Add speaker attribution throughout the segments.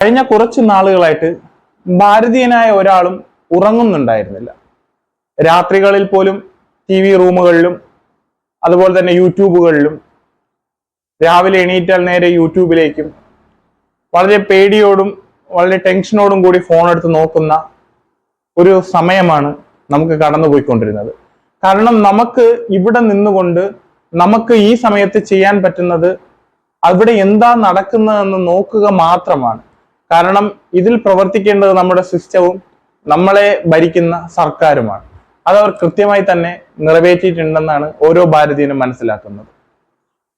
Speaker 1: കഴിഞ്ഞ കുറച്ച് നാളുകളായിട്ട് ഭാരതീയനായ ഒരാളും ഉറങ്ങുന്നുണ്ടായിരുന്നില്ല. രാത്രികളിൽ പോലും TV റൂമുകളിലും അതുപോലെ തന്നെ യൂട്യൂബുകളിലും രാവിലെ എണീറ്റാൽ നേരെ യൂട്യൂബിലേക്കും വളരെ പേടിയോടും വളരെ ടെൻഷനോടും കൂടി ഫോൺ എടുത്ത് നോക്കുന്ന ഒരു സമയമാണ് നമുക്ക് കടന്നുപോയിക്കൊണ്ടിരുന്നത്. കാരണം നമുക്ക് ഇവിടെ നിന്നുകൊണ്ട് നമുക്ക് ഈ സമയത്ത് ചെയ്യാൻ പറ്റുന്നത് അവിടെ എന്താ നടക്കുന്നതെന്ന് നോക്കുക മാത്രമാണ്. കാരണം ഇതിൽ പ്രവർത്തിക്കേണ്ടത് നമ്മുടെ സിസ്റ്റവും നമ്മളെ ഭരിക്കുന്ന സർക്കാരുമാണ്. അതവർ കൃത്യമായി തന്നെ നിറവേറ്റിയിട്ടുണ്ടെന്നാണ് ഓരോ ഭാരതീയനും മനസ്സിലാക്കുന്നത്.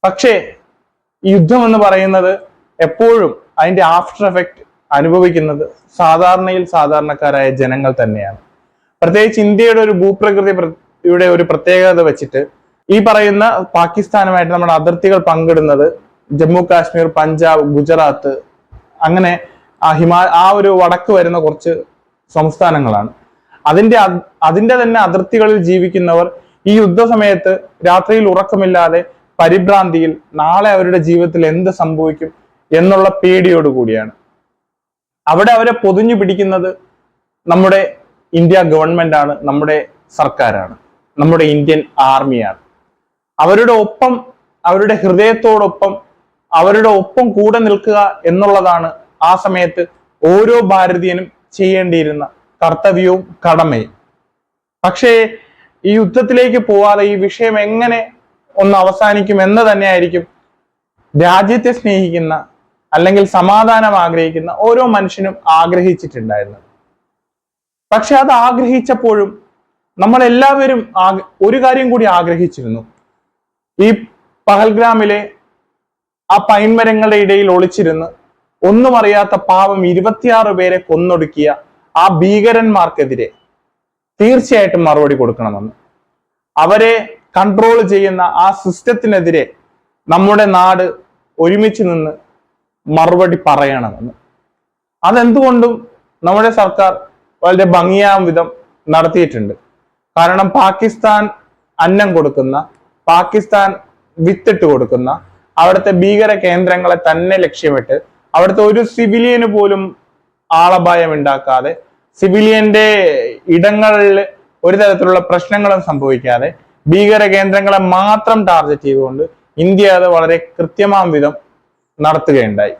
Speaker 1: പക്ഷേ ഈ യുദ്ധം എന്ന് പറയുന്നത് എപ്പോഴും അതിന്റെ ആഫ്റ്റർ എഫക്റ്റ് അനുഭവിക്കുന്നത് സാധാരണക്കാരായ ജനങ്ങൾ തന്നെയാണ്. പ്രത്യേകിച്ച് ഇന്ത്യയുടെ ഒരു ഭൂപ്രകൃതിയുടെ ഒരു പ്രത്യേകത വെച്ചിട്ട് ഈ പറയുന്ന പാകിസ്ഥാനുമായിട്ട് നമ്മുടെ അതിർത്തികൾ പങ്കിടുന്നത് ജമ്മു കാശ്മീർ, പഞ്ചാബ്, ഗുജറാത്ത്, അങ്ങനെ ആ ഒരു വടക്ക് വരുന്ന കുറച്ച് സംസ്ഥാനങ്ങളാണ്. അതിന്റെ തന്നെ അതിർത്തികളിൽ ജീവിക്കുന്നവർ ഈ യുദ്ധ സമയത്ത് രാത്രിയിൽ ഉറക്കമില്ലാതെ പരിഭ്രാന്തിയിൽ നാളെ അവരുടെ ജീവിതത്തിൽ എന്ത് സംഭവിക്കും എന്നുള്ള പേടിയോടുകൂടിയാണ്. അവിടെ അവരെ പൊതിഞ്ഞു പിടിക്കുന്നത് നമ്മുടെ ഇന്ത്യ ഗവൺമെന്റ് ആണ്, നമ്മുടെ സർക്കാരാണ്, നമ്മുടെ ഇന്ത്യൻ ആർമിയാണ്. അവരുടെ ഒപ്പം, അവരുടെ ഹൃദയത്തോടൊപ്പം, അവരുടെ ഒപ്പം കൂടെ നിൽക്കുക എന്നുള്ളതാണ് ആ സമയത്ത് ഓരോ ഭാരതീയനും ചെയ്യേണ്ടിയിരുന്ന കർത്തവ്യവും കടമയും. പക്ഷേ ഈ യുദ്ധത്തിലേക്ക് പോവാതെ ഈ വിഷയം എങ്ങനെ ഒന്ന് അവസാനിക്കും എന്ന് തന്നെയായിരിക്കും രാജ്യത്തെ സ്നേഹിക്കുന്ന അല്ലെങ്കിൽ സമാധാനം ആഗ്രഹിക്കുന്ന ഓരോ മനുഷ്യനും ആഗ്രഹിച്ചിട്ടുണ്ടായിരുന്നത്. പക്ഷെ അത് ആഗ്രഹിച്ചപ്പോഴും നമ്മൾ എല്ലാവരും ഒരു കാര്യം കൂടി ആഗ്രഹിച്ചിരുന്നു. ഈ പഹൽഗ്രാമിലെ ആ പൈൻമരങ്ങളുടെ ഇടയിൽ ഒളിച്ചിരുന്ന് ഒന്നും അറിയാത്ത പാവം 26 പേരെ കൊന്നൊടുക്കിയ ആ ഭീകരന്മാർക്കെതിരെ തീർച്ചയായിട്ടും മറുപടി കൊടുക്കണമെന്ന്, അവരെ കൺട്രോൾ ചെയ്യുന്ന ആ സിസ്റ്റത്തിനെതിരെ നമ്മുടെ നാട് ഒരുമിച്ച് നിന്ന് മറുപടി പറയണമെന്ന്. അതെന്തുകൊണ്ടും നമ്മുടെ സർക്കാർ വളരെ ഭംഗിയാം വിധം നടത്തിയിട്ടുണ്ട്. കാരണം പാകിസ്ഥാൻ അന്നം കൊടുക്കുന്ന, പാകിസ്ഥാൻ വിത്തിട്ട് കൊടുക്കുന്ന അവിടുത്തെ ഭീകര കേന്ദ്രങ്ങളെ തന്നെ ലക്ഷ്യമിട്ട് അവിടുത്തെ ഒരു സിവിലിയന് പോലും ആളപായം ഉണ്ടാക്കാതെ, സിവിലിയന്റെ ഇടങ്ങളിൽ ഒരു തരത്തിലുള്ള പ്രശ്നങ്ങളും സംഭവിക്കാതെ ഭീകര കേന്ദ്രങ്ങളെ മാത്രം ടാർഗറ്റ് ചെയ്തുകൊണ്ട് ഇന്ത്യ അത് വളരെ കൃത്യമാം വിധം നടത്തുകയുണ്ടായി.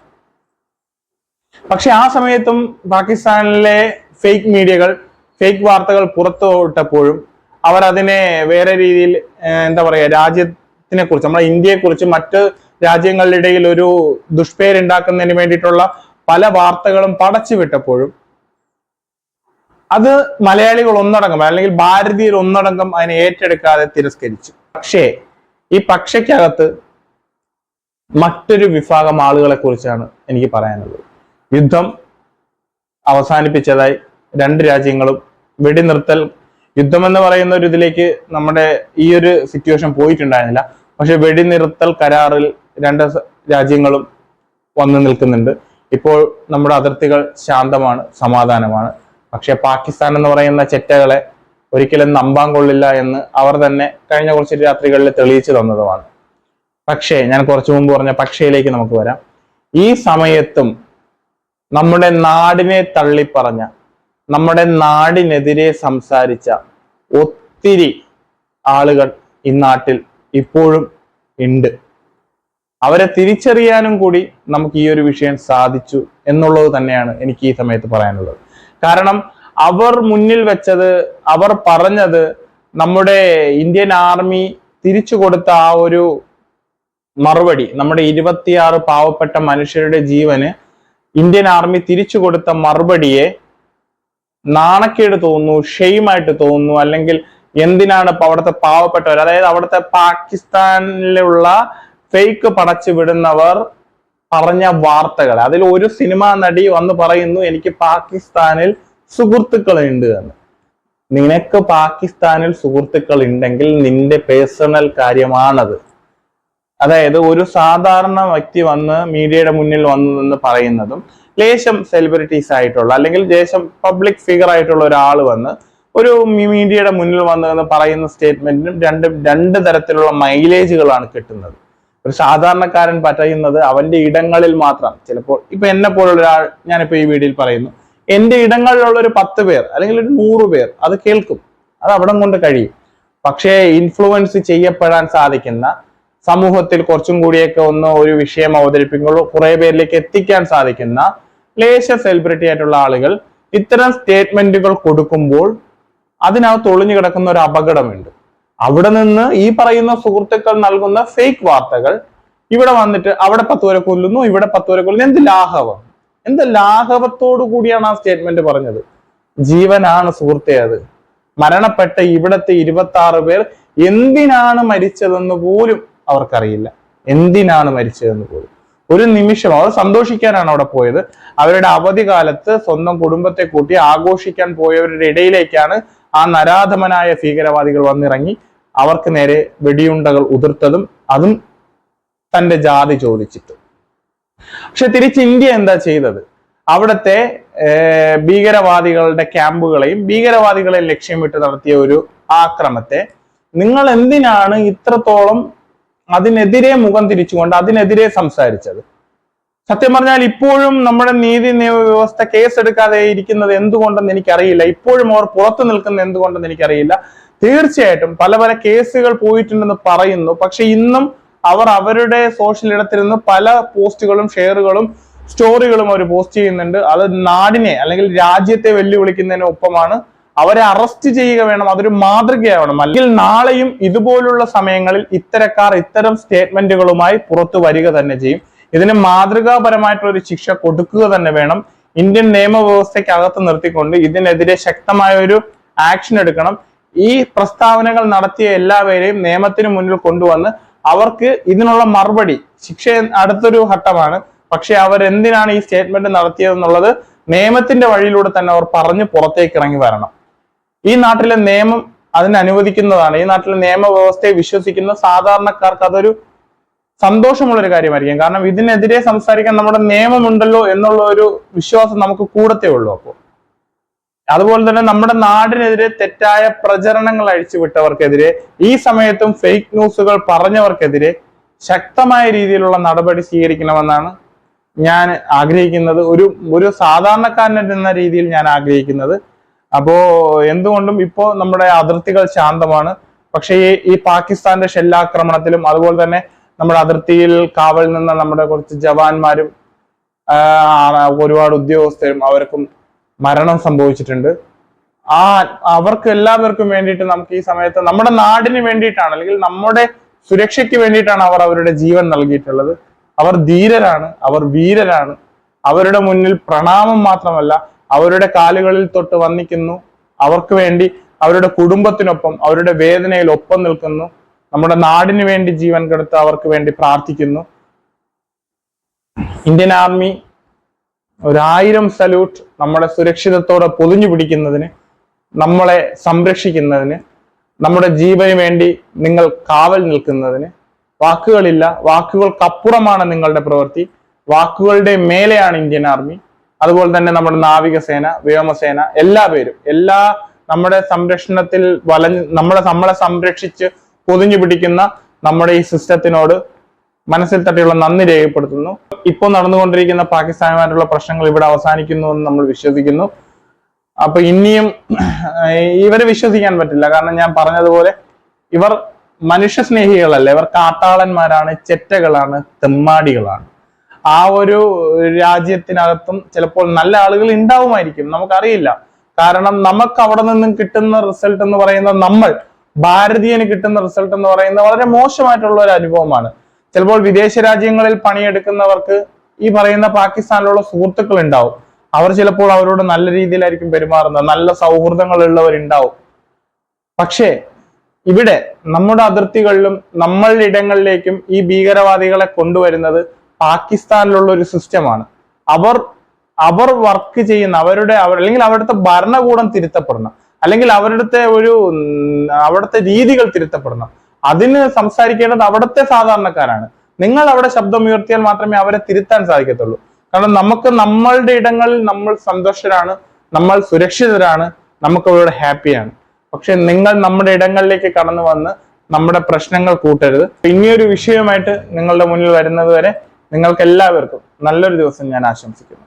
Speaker 1: പക്ഷെ ആ സമയത്തും പാകിസ്ഥാനിലെ ഫേക്ക് മീഡിയകൾ, ഫേക്ക് വാർത്തകൾ പുറത്തുവിട്ടപ്പോഴും അവർ അതിനെ വേറെ രീതിയിൽ എന്താ പറയുക, രാജ്യത്തിനെ കുറിച്ച്, നമ്മുടെ ഇന്ത്യയെ കുറിച്ച് മറ്റ് രാജ്യങ്ങളുടെ ഇടയിൽ ഒരു ദുഷ്പേരുണ്ടാക്കുന്നതിന് വേണ്ടിയിട്ടുള്ള പല വാർത്തകളും പടച്ചു വിട്ടപ്പോഴും അത് മലയാളികൾ ഒന്നടങ്കം അല്ലെങ്കിൽ ഭാരതീയർ ഒന്നടങ്കം അതിനെ ഏറ്റെടുക്കാതെ തിരസ്കരിച്ചു. പക്ഷേ ഈ പക്ഷയ്ക്കകത്ത് മറ്റൊരു വിഭാഗം ആളുകളെ കുറിച്ചാണ് എനിക്ക് പറയാനുള്ളത്. യുദ്ധം അവസാനിപ്പിച്ചതായി രണ്ട് രാജ്യങ്ങളും വെടിനിർത്തൽ, യുദ്ധം എന്ന് പറയുന്ന ഒരു ഇതിലേക്ക് നമ്മുടെ ഈ ഒരു സിറ്റുവേഷൻ പോയിട്ടുണ്ടായിരുന്നില്ല. പക്ഷെ വെടിനിർത്തൽ കരാറിൽ രണ്ട് രാജ്യങ്ങളും വന്നു നിൽക്കുന്നുണ്ട്. ഇപ്പോൾ നമ്മുടെ അതിർത്തികൾ ശാന്തമാണ്, സമാധാനമാണ്. പക്ഷെ പാകിസ്ഥാൻ എന്ന് പറയുന്ന ചെറ്റകളെ ഒരിക്കലും നമ്പാൻ കൊള്ളില്ല എന്ന് അവർ തന്നെ കഴിഞ്ഞ കുറച്ച് രാത്രികളിൽ തെളിയിച്ചു തന്നതുമാണ്. പക്ഷേ ഞാൻ കുറച്ചു മുമ്പ് പറഞ്ഞ പക്ഷയിലേക്ക് നമുക്ക് വരാം. ഈ സമയത്തും നമ്മുടെ നാടിനെ തള്ളിപ്പറഞ്ഞ, നമ്മുടെ നാടിനെതിരെ സംസാരിച്ച ഒത്തിരി ആളുകൾ ഈ നാട്ടിൽ ഇപ്പോഴും ഉണ്ട്. അവരെ തിരിച്ചറിയാനും കൂടി നമുക്ക് ഈ ഒരു വിഷയം സാധിച്ചു എന്നുള്ളത് തന്നെയാണ് എനിക്ക് ഈ സമയത്ത് പറയാനുള്ളത്. കാരണം അവർ മുന്നിൽ വെച്ചത്, അവർ പറഞ്ഞത്, നമ്മുടെ ഇന്ത്യൻ ആർമി തിരിച്ചു കൊടുത്ത ആ ഒരു മറുപടി, നമ്മുടെ 26 പാവപ്പെട്ട മനുഷ്യരുടെ ജീവന് ഇന്ത്യൻ ആർമി തിരിച്ചു കൊടുത്ത മറുപടിയെ നാണക്കേട് തോന്നുന്നു, ഷെയിമായിട്ട് തോന്നുന്നു. അല്ലെങ്കിൽ എന്തിനാണ് ഇപ്പൊ അവിടുത്തെ പാവപ്പെട്ടവർ, അതായത് അവിടുത്തെ പാകിസ്ഥാനിലുള്ള ഫേക്ക് പടച്ചു വിടുന്നവർ പറഞ്ഞ വാർത്തകൾ, അതിൽ ഒരു സിനിമാ നടി വന്ന് പറയുന്നു എനിക്ക് പാകിസ്ഥാനിൽ സുഹൃത്തുക്കൾ ഉണ്ട് എന്ന്. നിനക്ക് പാകിസ്ഥാനിൽ സുഹൃത്തുക്കൾ ഉണ്ടെങ്കിൽ നിന്റെ പേഴ്സണൽ കാര്യമാണത്. അതായത് ഒരു സാധാരണ വ്യക്തി വന്ന് മീഡിയയുടെ മുന്നിൽ വന്നു നിന്ന് പറയുന്നതും ലേശം സെലിബ്രിറ്റീസ് ആയിട്ടുള്ള അല്ലെങ്കിൽ ലേശം പബ്ലിക് ഫിഗർ ആയിട്ടുള്ള ഒരാൾ വന്ന് ഒരു മീഡിയയുടെ മുന്നിൽ വന്ന് പറയുന്ന സ്റ്റേറ്റ്മെന്റിനും രണ്ട് തരത്തിലുള്ള മൈലേജുകളാണ് കിട്ടുന്നത്. ഒരു സാധാരണക്കാരൻ പറയുന്നത് അവന്റെ ഇടങ്ങളിൽ മാത്രം. ചിലപ്പോൾ ഇപ്പൊ എന്നെ പോലുള്ള ഒരാൾ, ഞാനിപ്പോ ഈ വീഡിയോയിൽ പറയുന്നു, എന്റെ ഇടങ്ങളിലുള്ള ഒരു 10 പേർ അല്ലെങ്കിൽ ഒരു 100 പേർ അത് കേൾക്കും, അത് അവിടം കൊണ്ട് കഴിയും. പക്ഷേ ഇൻഫ്ലുവൻസ് ചെയ്യപ്പെടാൻ സാധിക്കുന്ന, സമൂഹത്തിൽ കുറച്ചും കൂടിയൊക്കെ ഒരു വിഷയം അവതരിപ്പിക്കുമ്പോൾ കുറെ പേരിലേക്ക് എത്തിക്കാൻ സാധിക്കുന്ന ലേശ സെലിബ്രിറ്റി ആയിട്ടുള്ള ആളുകൾ ഇത്തരം സ്റ്റേറ്റ്മെന്റുകൾ കൊടുക്കുമ്പോൾ അതിനകത്ത് ഒളിഞ്ഞു കിടക്കുന്ന ഒരു അപകടമുണ്ട്. അവിടെ നിന്ന് ഈ പറയുന്ന സുഹൃത്തുക്കൾ നൽകുന്ന ഫേക്ക് വാർത്തകൾ ഇവിടെ വന്നിട്ട് അവിടെ 10 പേരെ കൊല്ലുന്നു, ഇവിടെ 10 പേരെ കൊല്ലുന്നു. എന്ത് ലാഘവത്തോടു കൂടിയാണ് ആ സ്റ്റേറ്റ്മെന്റ് പറഞ്ഞത്? ജീവനാണ് സുഹൃത്തെ അത്. മരണപ്പെട്ട ഇവിടത്തെ 26 പേർ എന്തിനാണ് മരിച്ചതെന്ന് പോലും അവർക്കറിയില്ല. എന്തിനാണ് മരിച്ചതെന്ന് പോലും. ഒരു നിമിഷം അവർ സന്തോഷിക്കാനാണ് അവിടെ പോയത്. അവരുടെ അവധി കാലത്ത് സ്വന്തം കുടുംബത്തെ കൂട്ടി ആഘോഷിക്കാൻ പോയവരുടെ ഇടയിലേക്കാണ് ആ നരാധമനായ ഭീകരവാദികൾ വന്നിറങ്ങി അവർക്ക് നേരെ വെടിയുണ്ടകൾ ഉതിർത്തതും, അതും തന്റെ ജാതി ചോദിച്ചിട്ട്. പക്ഷെ തിരിച്ച് ഇന്ത്യ എന്താ ചെയ്തത്? അവിടുത്തെ ഭീകരവാദികളുടെ ക്യാമ്പുകളെയും ഭീകരവാദികളെ ലക്ഷ്യമിട്ട് നടത്തിയ ഒരു ആക്രമത്തെ നിങ്ങൾ എന്തിനാണ് ഇത്രത്തോളം അതിനെതിരെ മുഖം തിരിച്ചുകൊണ്ട് അതിനെതിരെ സംസാരിച്ചത്? സത്യം പറഞ്ഞാൽ ഇപ്പോഴും നമ്മുടെ നീതി നിയമ വ്യവസ്ഥ കേസെടുക്കാതെ ഇരിക്കുന്നത് എന്തുകൊണ്ടെന്ന് എനിക്കറിയില്ല. ഇപ്പോഴും അവർ പുറത്തു നിൽക്കുന്നത് എന്തുകൊണ്ടെന്ന് എനിക്കറിയില്ല. തീർച്ചയായിട്ടും പല പല കേസുകൾ പോയിട്ടുണ്ടെന്ന് പറയുന്നു. പക്ഷെ ഇന്നും അവർ അവരുടെ സോഷ്യൽ ഇടത്തിരുന്ന് പല പോസ്റ്റുകളും ഷെയറുകളും സ്റ്റോറികളും അവർ പോസ്റ്റ് ചെയ്യുന്നുണ്ട്. അത് നാടിനെ അല്ലെങ്കിൽ രാജ്യത്തെ വെല്ലുവിളിക്കുന്നതിന് ഒപ്പമാണ്. അവരെ അറസ്റ്റ് ചെയ്യുക വേണം, അതൊരു മാതൃകയാവണം. അല്ലെങ്കിൽ നാളെയും ഇതുപോലുള്ള സമയങ്ങളിൽ ഇത്തരക്കാർ ഇത്തരം സ്റ്റേറ്റ്മെന്റുകളുമായി പുറത്തു വരിക തന്നെ ചെയ്യും. ഇതിന് മാതൃകാപരമായിട്ടുള്ള ഒരു ശിക്ഷ കൊടുക്കുക തന്നെ വേണം. ഇന്ത്യൻ നിയമവ്യവസ്ഥയ്ക്ക് അകത്ത് നിർത്തിക്കൊണ്ട് ഇതിനെതിരെ ശക്തമായ ഒരു ആക്ഷൻ എടുക്കണം. ഈ പ്രസ്താവനകൾ നടത്തിയ എല്ലാവരെയും നിയമത്തിന് മുന്നിൽ കൊണ്ടുവന്ന് അവർക്ക് ഇതിനുള്ള മറുപടി, ശിക്ഷ അടുത്തൊരു ഘട്ടമാണ്. പക്ഷെ അവരെന്തിനാണ് ഈ സ്റ്റേറ്റ്മെന്റ് നടത്തിയതെന്നുള്ളത് നിയമത്തിന്റെ വഴിയിലൂടെ തന്നെ അവർ പറഞ്ഞ് പുറത്തേക്ക് ഇറങ്ങി വരണം. ഈ നാട്ടിലെ നിയമം അതിന് അനുവദിക്കുന്നതാണ്. ഈ നാട്ടിലെ നിയമവ്യവസ്ഥയെ വിശ്വസിക്കുന്ന സാധാരണക്കാർക്ക് അതൊരു സന്തോഷമുള്ളൊരു കാര്യമായിരിക്കും. കാരണം ഇതിനെതിരെ സംസാരിക്കാൻ നമ്മുടെ നിയമമുണ്ടല്ലോ എന്നുള്ള ഒരു വിശ്വാസം നമുക്ക് കൂടത്തേ ഉള്ളൂ. അപ്പോൾ അതുപോലെ തന്നെ നമ്മുടെ നാടിനെതിരെ തെറ്റായ പ്രചരണങ്ങൾ അഴിച്ചുവിട്ടവർക്കെതിരെ, ഈ സമയത്തും ഫേക്ക് ന്യൂസുകൾ പറഞ്ഞവർക്കെതിരെ ശക്തമായ രീതിയിലുള്ള നടപടി സ്വീകരിക്കണമെന്നാണ് ഞാൻ ആഗ്രഹിക്കുന്നത്. ഒരു സാധാരണക്കാരൻ എന്ന രീതിയിൽ ഞാൻ ആഗ്രഹിക്കുന്നത്. അപ്പോ എന്തുകൊണ്ടും ഇപ്പോ നമ്മുടെ അതിർത്തികൾ ശാന്തമാണ്. പക്ഷേ ഈ പാകിസ്ഥാന്റെ ഷെല്ലാക്രമണത്തിലും അതുപോലെ തന്നെ നമ്മുടെ അതിർത്തിയിൽ കാവൽ നിന്ന നമ്മുടെ കുറച്ച് ജവാന്മാരും ഒരുപാട് ഉദ്യോഗസ്ഥരും അവർക്കും മരണം സംഭവിച്ചിട്ടുണ്ട്. അവർക്ക് എല്ലാവർക്കും വേണ്ടിയിട്ട് നമുക്ക് ഈ സമയത്ത് നമ്മുടെ നാടിന് വേണ്ടിയിട്ടാണ്, അല്ലെങ്കിൽ നമ്മുടെ സുരക്ഷയ്ക്ക് വേണ്ടിയിട്ടാണ് അവർ അവരുടെ ജീവൻ നൽകിയിട്ടുള്ളത്. അവർ ധീരരാണ്, അവർ വീരരാണ്. അവരുടെ മുന്നിൽ പ്രണാമം മാത്രമല്ല, അവരുടെ കാലുകളിൽ തൊട്ട് വന്ദിക്കുന്നു. അവർക്ക് വേണ്ടി, അവരുടെ കുടുംബത്തിനൊപ്പം, അവരുടെ വേദനയിൽ ഒപ്പം നിൽക്കുന്നു. നമ്മുടെ നാടിന് വേണ്ടി ജീവൻ കൊടുത്ത് അവർക്ക് വേണ്ടി പ്രാർത്ഥിക്കുന്നു. Indian army 1000 salute. നമ്മുടെ സുരക്ഷിതത്തോടെ പൊതിഞ്ഞു പിടിക്കുന്നതിന്, നമ്മളെ സംരക്ഷിക്കുന്നതിന്, നമ്മുടെ ജീവന് വേണ്ടി നിങ്ങൾ കാവൽ നിൽക്കുന്നതിന് വാക്കുകളില്ല. വാക്കുകൾക്കപ്പുറമാണ് നിങ്ങളുടെ പ്രവൃത്തി. വാക്കുകളുടെ മേലെയാണ് ഇന്ത്യൻ ആർമി. അതുപോലെ തന്നെ നമ്മുടെ നാവികസേന, വ്യോമസേന, എല്ലാവരും നമ്മുടെ സംരക്ഷണത്തിൽ നമ്മളെ സംരക്ഷിച്ച് പൊതിഞ്ഞു പിടിക്കുന്ന നമ്മുടെ ഈ സിസ്റ്റത്തിനോട് മനസ്സിൽ തട്ടിയുള്ള നന്ദി രേഖപ്പെടുത്തുന്നു. ഇപ്പോൾ നടന്നുകൊണ്ടിരിക്കുന്ന പാകിസ്ഥാനുമായിട്ടുള്ള പ്രശ്നങ്ങൾ ഇവിടെ അവസാനിക്കുന്നു എന്ന് നമ്മൾ വിശ്വസിക്കുന്നു. അപ്പൊ ഇനിയും ഇവരെ വിശ്വസിക്കാൻ പറ്റില്ല. കാരണം ഞാൻ പറഞ്ഞതുപോലെ ഇവർ മനുഷ്യ സ്നേഹികളല്ല, ഇവർ കാട്ടാളന്മാരാണ്, ചെറ്റകളാണ്, തെമ്മാടികളാണ്. ആ ഒരു രാജ്യത്തിനകത്തും ചിലപ്പോൾ നല്ല ആളുകൾ ഉണ്ടാവുമായിരിക്കും, നമുക്കറിയില്ല. കാരണം നമുക്ക് അവിടെ നിന്നും കിട്ടുന്ന റിസൾട്ട് എന്ന് പറയുന്നത്, ഭാരതീയന് കിട്ടുന്ന റിസൾട്ട് എന്ന് പറയുന്നത് വളരെ മോശമായിട്ടുള്ള ഒരു അനുഭവമാണ്. ചിലപ്പോൾ വിദേശ രാജ്യങ്ങളിൽ പണിയെടുക്കുന്നവർക്ക് ഈ പറയുന്ന പാകിസ്ഥാനിലുള്ള സുഹൃത്തുക്കൾ ഉണ്ടാവും. അവർ ചിലപ്പോൾ അവരോട് നല്ല രീതിയിലായിരിക്കും പെരുമാറുന്നത്, നല്ല സൗഹൃദങ്ങളുള്ളവരുണ്ടാവും. പക്ഷേ ഇവിടെ നമ്മുടെ അതിർത്തികളിലും നമ്മളുടെ ഇടങ്ങളിലേക്കും ഈ ഭീകരവാദികളെ കൊണ്ടുവരുന്നത് പാകിസ്ഥാനിലുള്ള ഒരു സിസ്റ്റമാണ്. അവർ വർക്ക് ചെയ്യുന്ന അല്ലെങ്കിൽ അവിടുത്തെ ഭരണകൂടം തിരുത്തപ്പെടണം, അല്ലെങ്കിൽ അവിടുത്തെ രീതികൾ തിരുത്തപ്പെടണം. അതിന് സംസാരിക്കേണ്ടത് അവിടുത്തെ സാധാരണക്കാരാണ്. നിങ്ങൾ അവിടെ ശബ്ദമുയർത്തിയാൽ മാത്രമേ അവരെ തിരുത്താൻ സാധിക്കത്തുള്ളൂ. കാരണം നമ്മളുടെ ഇടങ്ങളിൽ നമ്മൾ സന്തോഷരാണ്, നമ്മൾ സുരക്ഷിതരാണ്, നമുക്ക് അവരോട് ഹാപ്പിയാണ്. പക്ഷെ നിങ്ങൾ നമ്മുടെ ഇടങ്ങളിലേക്ക് കടന്നു വന്ന് നമ്മുടെ പ്രശ്നങ്ങൾ കൂട്ടരുത്. ഇനിയൊരു വിഷയവുമായിട്ട് നിങ്ങളുടെ മുന്നിൽ വരുന്നത് വരെ നിങ്ങൾക്ക് എല്ലാവർക്കും നല്ലൊരു ദിവസം ഞാൻ ആശംസിക്കുന്നു.